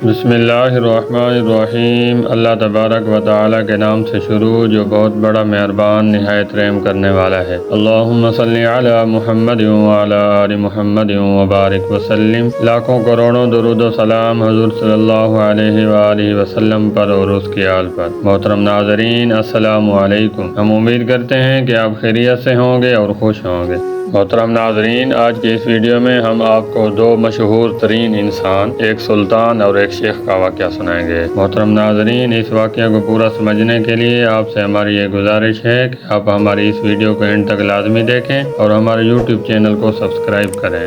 بسم اللہ الرحمن الرحیم۔ اللہ تبارک و تعالیٰ کے نام سے شروع جو بہت بڑا مہربان نہایت رحم کرنے والا ہے۔ اللہم صلی علی محمد وعلی آل محمد وبارک وسلم۔ لاکھوں کروڑوں درود و سلام حضور صلی اللہ علیہ وآلہ وسلم پر اور اس کی آل پر۔ محترم ناظرین، السلام علیکم۔ ہم امید کرتے ہیں کہ آپ خیریت سے ہوں گے اور خوش ہوں گے۔ محترم ناظرین، آج کی اس ویڈیو میں ہم آپ کو دو مشہور ترین انسان، ایک سلطان اور ایک شیخ کا واقعہ سنائیں گے۔ محترم ناظرین، اس واقعہ کو پورا سمجھنے کے لیے آپ سے ہماری یہ گزارش ہے کہ آپ ہماری اس ویڈیو کو اینڈ تک لازمی دیکھیں اور ہمارے یوٹیوب چینل کو سبسکرائب کریں۔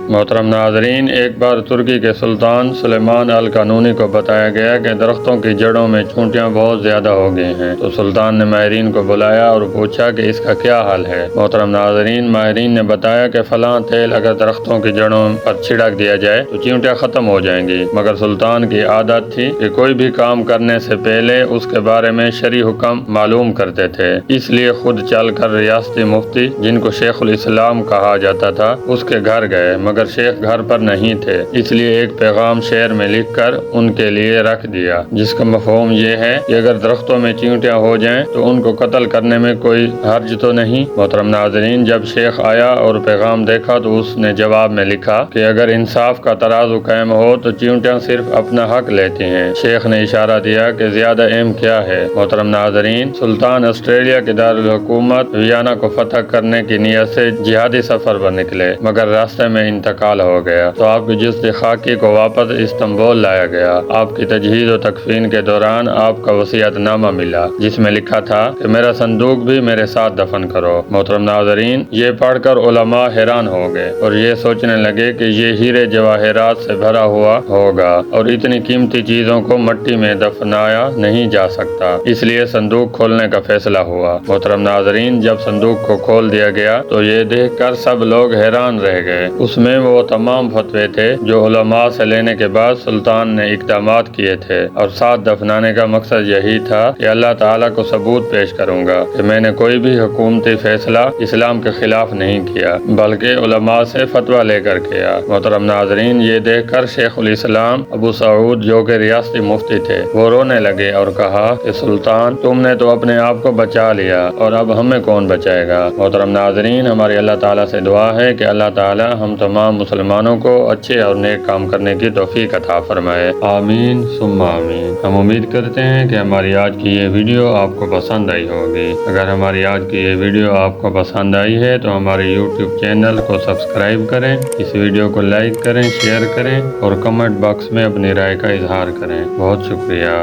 محترم ناظرین، ایک بار ترکی کے سلطان سلیمان القانونی کو بتایا گیا کہ درختوں کی جڑوں میں چونٹیاں بہت زیادہ ہو گئی ہیں، تو سلطان نے ماہرین کو بلایا اور پوچھا کہ اس کا کیا حل ہے۔ محترم ناظرین، ماہرین نے بتایا کہ فلاں تیل اگر درختوں کی جڑوں پر چھڑک دیا جائے تو چیونٹیاں ختم ہو جائیں گی، مگر سلطان کی عادت تھی کہ کوئی بھی کام کرنے سے پہلے اس کے بارے میں شرعی حکم معلوم کرتے تھے، اس لیے خود چل کر ریاستی مفتی، جن کو شیخ الاسلام کہا جاتا تھا، اس کے گھر گئے، مگر شیخ گھر پر نہیں تھے، اس لیے ایک پیغام شعر میں لکھ کر ان کے لیے رکھ دیا، جس کا مفہوم یہ ہے کہ اگر درختوں میں چیونٹیاں ہو جائیں تو ان کو قتل کرنے میں کوئی حرج تو نہیں۔ محترم ناظرین، جب شیخ آیا اور پیغام دیکھا تو اس نے جواب میں لکھا کہ اگر انصاف کا ترازو قائم ہو تو چیونٹیاں صرف اپنا حق لیتی ہیں۔ شیخ نے اشارہ دیا کہ زیادہ اہم کیا ہے۔ محترم ناظرین، سلطان آسٹریلیا کے دارالحکومت ویانا کو فتح کرنے کی نیت سے جہادی سفر پر نکلے، مگر راستے میں انتقال ہو گیا تو آپ کی جسد خاکی کو واپس استنبول لایا گیا۔ آپ کی تجہیز و تکفین کے دوران آپ کا وصیت نامہ ملا، جس میں لکھا تھا کہ میرا صندوق بھی میرے ساتھ دفن کرو۔ محترم ناظرین، یہ پڑھ کر علماء حیران ہو گئے اور یہ سوچنے لگے کہ یہ ہیرے جواہرات سے بھرا ہوا ہوگا اور اتنی قیمتی چیزوں کو مٹی میں دفنایا نہیں جا سکتا، اس لیے صندوق کھولنے کا فیصلہ ہوا۔ محترم ناظرین، جب صندوق کو کھول دیا گیا تو یہ دیکھ کر سب لوگ حیران رہ گئے۔ اس میں وہ تمام فتوے تھے جو علماء سے لینے کے بعد سلطان نے اقدامات کیے تھے، اور ساتھ دفنانے کا مقصد یہی تھا کہ اللہ تعالیٰ کو ثبوت پیش کروں گا کہ میں نے کوئی بھی حکومتی فیصلہ اسلام کے خلاف نہیں کیا، بلکہ علماء سے فتویٰ لے کر کیا۔ محترم ناظرین، یہ دیکھ کر شیخ الاسلام ابو سعود، جو کہ ریاستی مفتی تھے، وہ رونے لگے اور کہا کہ سلطان، تم نے تو اپنے آپ کو بچا لیا اور اب ہمیں کون بچائے گا۔ محترم ناظرین، ہماری اللہ تعالیٰ سے دعا ہے کہ اللہ تعالیٰ ہم تمام مسلمانوں کو اچھے اور نیک کام کرنے کی توفیق عطا فرمائے۔ آمین ثم آمین۔ ہم امید کرتے ہیں کہ ہماری آج کی یہ ویڈیو آپ کو پسند آئی ہوگی۔ اگر ہماری آج کی یہ ویڈیو آپ کو پسند آئی ہے تو ہمارے یوٹیوب چینل کو سبسکرائب کریں، اس ویڈیو کو لائک کریں، شیئر کریں اور کمنٹ باکس میں اپنی رائے کا اظہار کریں۔ بہت شکریہ۔